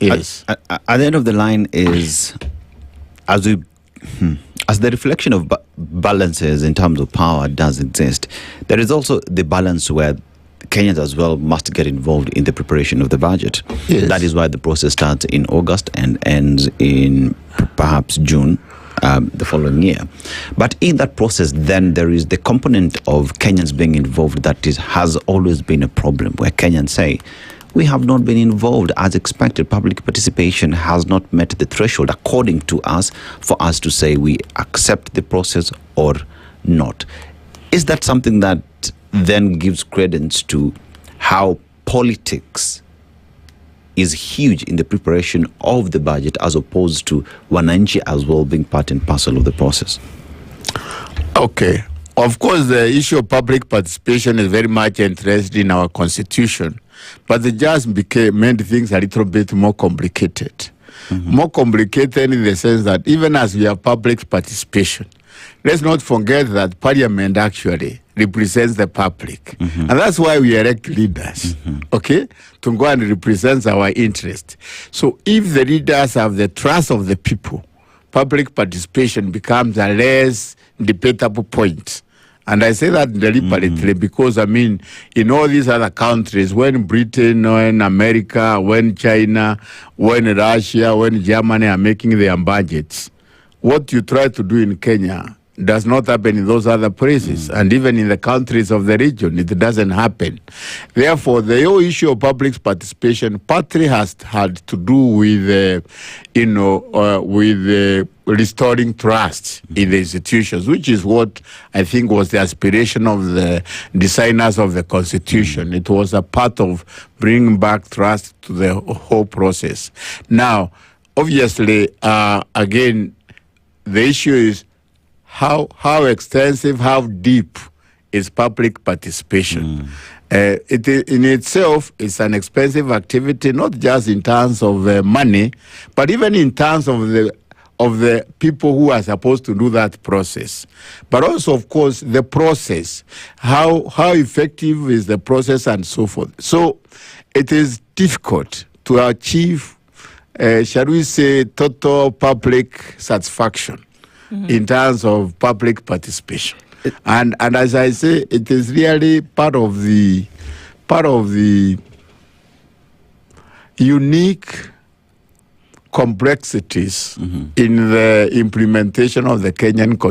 Yes. At the end of the line is, as the reflection of balances in terms of power does exist, there is also the balance where Kenyans as well must get involved in the preparation of the budget. Yes. That is why the process starts in August and ends in perhaps June the following year. But in that process, then there is the component of Kenyans being involved that has always been a problem, where Kenyans say, we have not been involved as expected. Public participation has not met the threshold, according to us, for us to say we accept the process or not. Is that something that then gives credence to how politics is huge in the preparation of the budget, as opposed to wananchi as well being part and parcel of the process? Okay. Of course, the issue of public participation is very much interested in our constitution, but it just made things a little bit more complicated. More complicated in the sense that even as we have public participation, let's not forget that Parliament actually represents the public. And that's why we elect leaders, okay, to go and represent our interest. So if the leaders have the trust of the people, public participation becomes a less debatable point. And I say that deliberately because, I mean, in all these other countries, when Britain, when America, when China, when Russia, when Germany are making their budgets, what you try to do in Kenya does not happen in those other places. And even in the countries of the region, it doesn't happen. Therefore, the whole issue of public participation partly has had to do with, restoring trust in the institutions, which is what I think was the aspiration of the designers of the Constitution. It was a part of bringing back trust to the whole process. Now, obviously, again, the issue is how extensive, how deep is public participation. It in itself is an expensive activity, not just in terms of money, but even in terms of the people who are supposed to do that process. But also, of course, the process, how effective is the process and so forth. So it is difficult to achieve, shall we say, total public satisfaction in terms of public participation. And as I say, it is really part of the unique complexities in the implementation of the Kenyan Constitution.